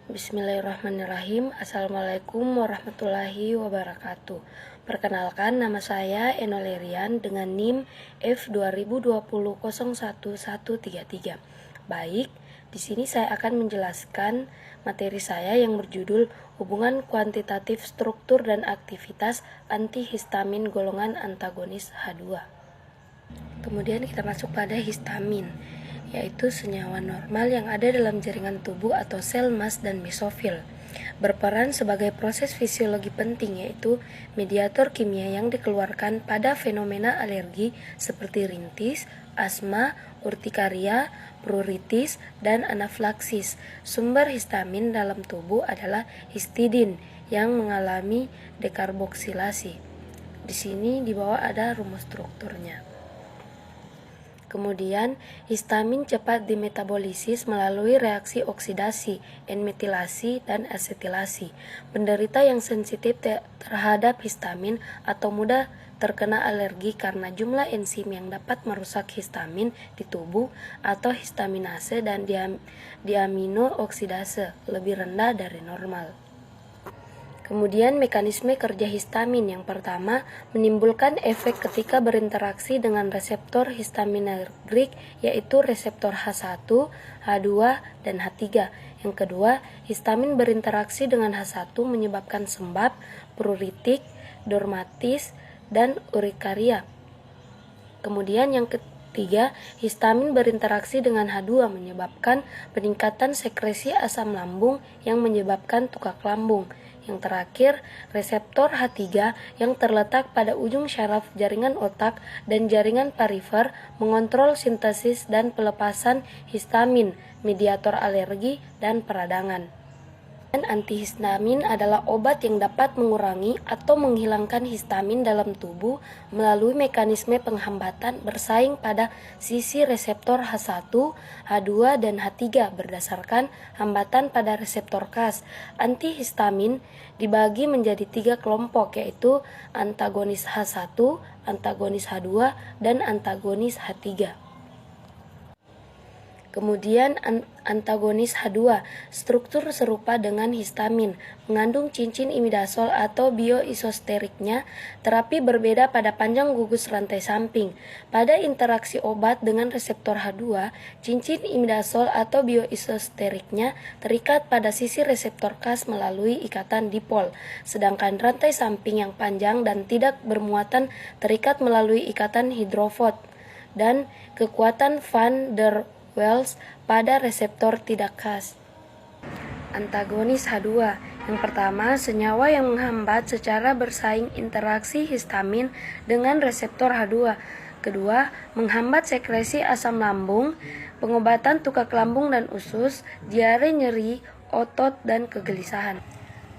Bismillahirrahmanirrahim. Assalamualaikum warahmatullahi wabarakatuh. Perkenalkan, nama saya Enolerian dengan NIM F2020011133. Baik, di sini saya akan menjelaskan materi saya yang berjudul Hubungan Kuantitatif Struktur dan Aktivitas Antihistamin Golongan Antagonis H2. Kemudian kita masuk pada histamin, yaitu senyawa normal yang ada dalam jaringan tubuh atau sel mas dan mesofil. Berperan sebagai proses fisiologi penting, yaitu mediator kimia yang dikeluarkan pada fenomena alergi seperti rintis, asma, urtikaria, pruritis, dan anaflaksis. Sumber histamin dalam tubuh adalah histidin yang mengalami dekarboksilasi. Di sini di bawah ada rumus strukturnya. Kemudian, histamin cepat dimetabolisis melalui reaksi oksidasi, N-metilasi, dan asetilasi. Penderita yang sensitif terhadap histamin atau mudah terkena alergi karena jumlah enzim yang dapat merusak histamin di tubuh atau histaminase dan diamino oksidase lebih rendah dari normal. Kemudian mekanisme kerja histamin yang pertama menimbulkan efek ketika berinteraksi dengan reseptor histaminergic, yaitu reseptor H1, H2, dan H3. Yang kedua, histamin berinteraksi dengan H1 menyebabkan sembab, pruritik, dermatis, dan urikaria. Kemudian yang ketiga, histamin berinteraksi dengan H2 menyebabkan peningkatan sekresi asam lambung yang menyebabkan tukak lambung. Yang terakhir, reseptor H3 yang terletak pada ujung syaraf jaringan otak dan jaringan perifer mengontrol sintesis dan pelepasan histamin, mediator alergi, dan peradangan. Antihistamin adalah obat yang dapat mengurangi atau menghilangkan histamin dalam tubuh melalui mekanisme penghambatan bersaing pada sisi reseptor H1, H2, dan H3 berdasarkan hambatan pada reseptor Cas. Antihistamin dibagi menjadi 3 kelompok, yaitu antagonis H1, antagonis H2, dan antagonis H3. Kemudian antagonis H2, struktur serupa dengan histamin, mengandung cincin imidazol atau bioisosteriknya. Terapi berbeda pada panjang gugus rantai samping. Pada interaksi obat dengan reseptor H2, cincin imidazol atau bioisosteriknya terikat pada sisi reseptor Cas melalui ikatan dipol, sedangkan rantai samping yang panjang dan tidak bermuatan terikat melalui ikatan hidrofot dan kekuatan van der Waals pada reseptor tidak Cas. Antagonis H2. Yang pertama, senyawa yang menghambat secara bersaing interaksi histamin dengan reseptor H2. Kedua, menghambat sekresi asam lambung, pengobatan tukak lambung dan usus, diare, nyeri, otot, dan kegelisahan.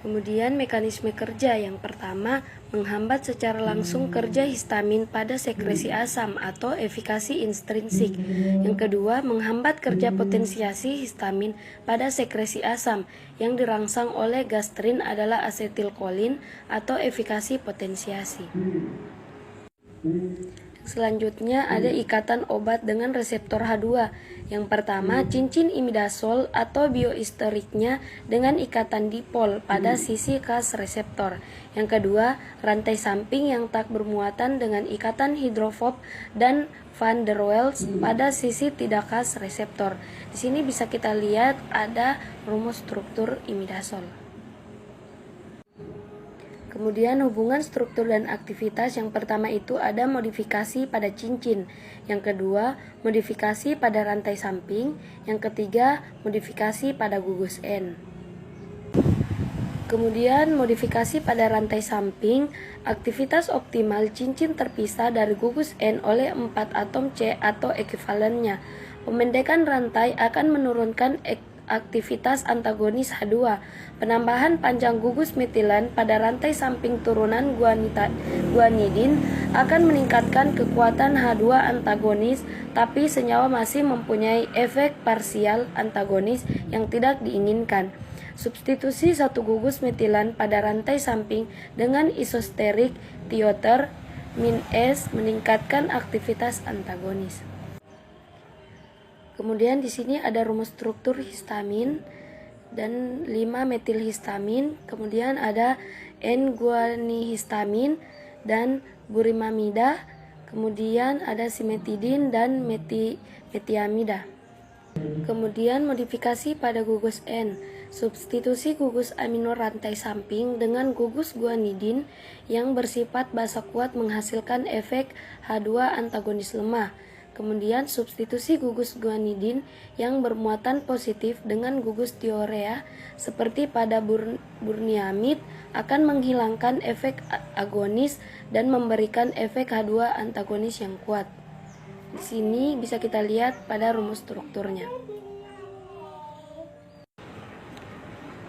Kemudian mekanisme kerja yang pertama menghambat secara langsung kerja histamin pada sekresi asam atau efikasi intrinsik. Yang kedua menghambat kerja potensiasi histamin pada sekresi asam yang dirangsang oleh gastrin adalah asetilkolin atau efikasi potensiasi. Selanjutnya ada ikatan obat dengan reseptor H2. Yang pertama, cincin imidazol atau bioisosteriknya dengan ikatan dipol pada sisi Cas reseptor. Yang kedua, rantai samping yang tak bermuatan dengan ikatan hidrofob dan van der Waals pada sisi tidak Cas reseptor. Di sini bisa kita lihat ada rumus struktur imidazol. Kemudian hubungan struktur dan aktivitas yang pertama itu ada modifikasi pada cincin, yang kedua modifikasi pada rantai samping, yang ketiga modifikasi pada gugus N. Kemudian modifikasi pada rantai samping, aktivitas optimal cincin terpisah dari gugus N oleh 4 atom C atau ekuivalennya. Pemendekan rantai akan menurunkan aktivitas antagonis H2. Penambahan panjang gugus metilen pada rantai samping turunan guanidin akan meningkatkan kekuatan H2 antagonis, tapi senyawa masih mempunyai efek parsial antagonis yang tidak diinginkan. Substitusi satu gugus metilen pada rantai samping dengan isosterik tioter -S meningkatkan aktivitas antagonis. Kemudian di sini ada rumus struktur histamin. dan 5-metilhistamin, kemudian ada N-guanihistamin dan burimamida, kemudian ada simetidin dan metiamida. Kemudian modifikasi pada gugus N, substitusi gugus amino rantai samping dengan gugus guanidin yang bersifat basa kuat menghasilkan efek H2 antagonis lemah. Kemudian substitusi gugus guanidin yang bermuatan positif dengan gugus tiourea seperti pada burniamid akan menghilangkan efek agonis dan memberikan efek H2 antagonis yang kuat. Di sini bisa kita lihat pada rumus strukturnya.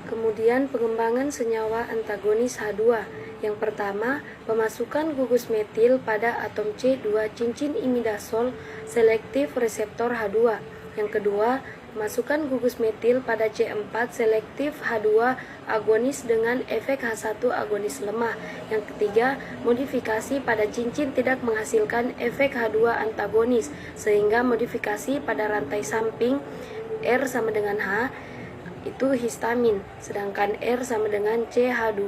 Kemudian pengembangan senyawa antagonis H2. Yang pertama, pemasukan gugus metil pada atom C2 cincin imidazol selektif reseptor H2. Yang kedua, pemasukan gugus metil pada C4 selektif H2 agonis dengan efek H1 agonis lemah. Yang ketiga, modifikasi pada cincin tidak menghasilkan efek H2 antagonis, sehingga modifikasi pada rantai samping R sama dengan H itu histamin, sedangkan R sama dengan CH2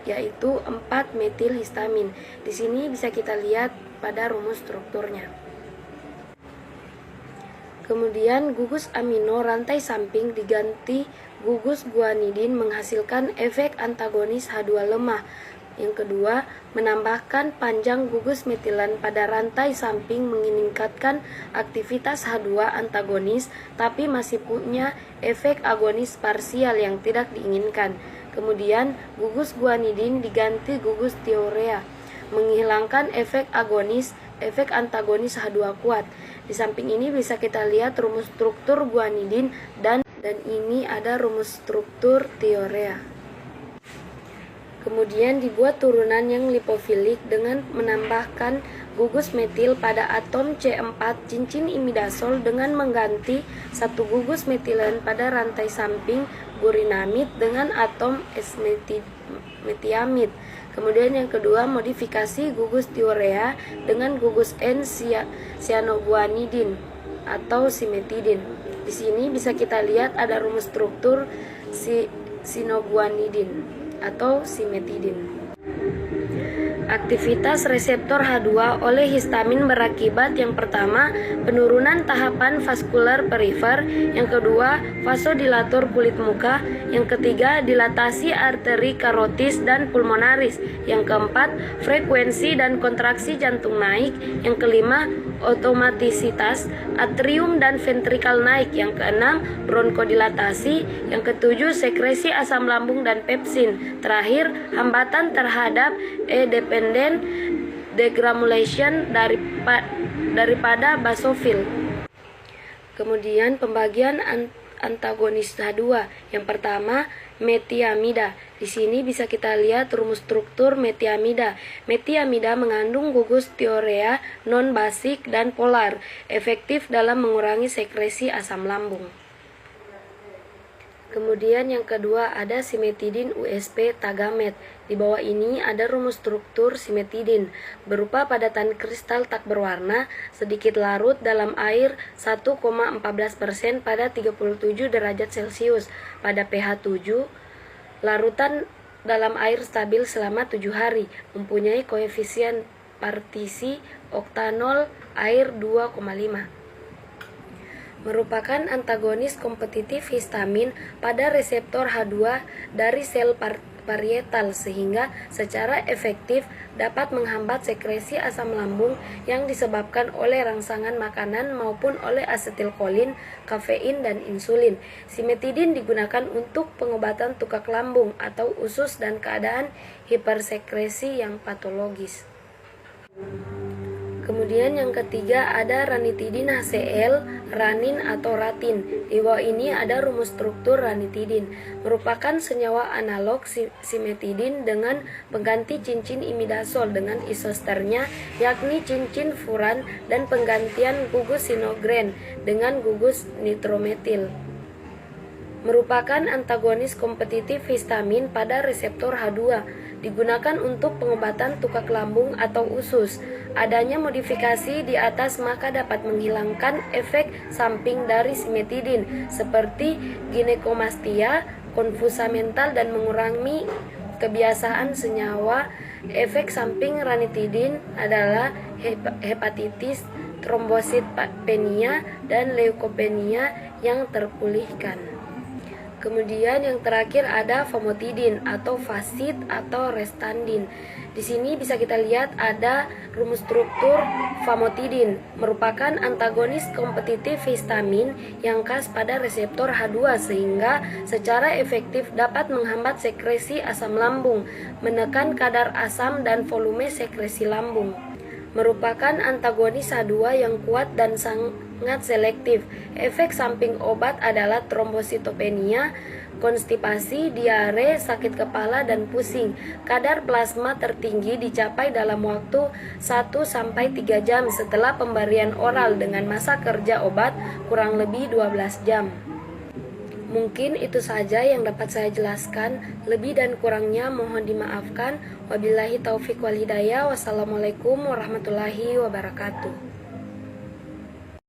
yaitu 4-metilhistamin. Di sini bisa kita lihat pada rumus strukturnya. Kemudian gugus amino rantai samping diganti gugus guanidin menghasilkan efek antagonis H2 lemah. Yang kedua, menambahkan panjang gugus metilan pada rantai samping meningkatkan aktivitas H2 antagonis tapi masih punya efek agonis parsial yang tidak diinginkan. Kemudian, gugus guanidin diganti gugus tiourea menghilangkan efek antagonis H2 kuat. Di samping ini bisa kita lihat rumus struktur guanidin dan ini ada rumus struktur tiourea. Kemudian dibuat turunan yang lipofilik dengan menambahkan gugus metil pada atom C4 cincin imidazol dengan mengganti satu gugus metilen pada rantai samping burinamid dengan atom S-metiamid. Kemudian yang kedua, modifikasi gugus tiourea dengan gugus N-cyanoguanidin atau simetidin. Di sini bisa kita lihat ada rumus struktur sinoguanidin atau simetidin. Aktivitas reseptor H2 oleh histamin berakibat yang pertama, penurunan tahapan vaskular perifer, yang kedua, vasodilator kulit muka, yang ketiga, dilatasi arteri karotis dan pulmonaris, yang keempat, frekuensi dan kontraksi jantung naik, yang kelima, otomatisitas atrium dan ventrikal naik, yang keenam, bronkodilatasi, yang ketujuh, sekresi asam lambung dan pepsin, terakhir, hambatan terhadap dependent degranulation daripada basofil. Kemudian pembagian antagonis H2. Yang pertama, metiamida. Di sini bisa kita lihat rumus struktur metiamida. Metiamida mengandung gugus tiourea non-basik dan polar, efektif dalam mengurangi sekresi asam lambung. Kemudian yang kedua ada simetidin USP tagamet. Di bawah ini ada rumus struktur simetidin berupa padatan kristal tak berwarna sedikit larut dalam air 1,14% pada 37 derajat Celcius pada pH 7. Larutan dalam air stabil selama 7 hari, mempunyai koefisien partisi oktanol air 2,5. Merupakan antagonis kompetitif histamin pada reseptor H2 dari sel parietal sehingga secara efektif dapat menghambat sekresi asam lambung yang disebabkan oleh rangsangan makanan maupun oleh asetilkolin, kafein, dan insulin. Simetidin digunakan untuk pengobatan tukak lambung atau usus dan keadaan hipersekresi yang patologis. Kemudian yang ketiga ada ranitidin HCl, ranin atau ratin. Di bawah ini ada rumus struktur ranitidin. Merupakan senyawa analog simetidin dengan pengganti cincin imidazol dengan isosternya yakni cincin furan dan penggantian gugus sinogren dengan gugus nitrometil. merupakan antagonis kompetitif histamin pada reseptor H2, digunakan untuk pengobatan tukak lambung atau usus. Adanya modifikasi di atas maka dapat menghilangkan efek samping dari simetidin seperti ginekomastia, konfusa mental, dan mengurangi kebiasaan senyawa. Efek samping ranitidin adalah hepatitis, trombositopenia, dan leukopenia yang terpulihkan. Kemudian yang terakhir ada famotidin atau fasid atau restandin. Di sini bisa kita lihat ada rumus struktur. Famotidin merupakan antagonis kompetitif histamin yang khas pada reseptor H2 sehingga secara efektif dapat menghambat sekresi asam lambung, menekan kadar asam dan volume sekresi lambung. Merupakan antagonis H2 yang kuat dan sangat selektif. Efek samping obat adalah trombositopenia, konstipasi, diare, sakit kepala, dan pusing. Kadar plasma tertinggi dicapai dalam waktu 1-3 jam setelah pemberian oral dengan masa kerja obat kurang lebih 12 jam. Mungkin itu saja yang dapat saya jelaskan. Lebih dan kurangnya mohon dimaafkan. Wabillahi taufik wal hidayah. Wassalamualaikum warahmatullahi wabarakatuh.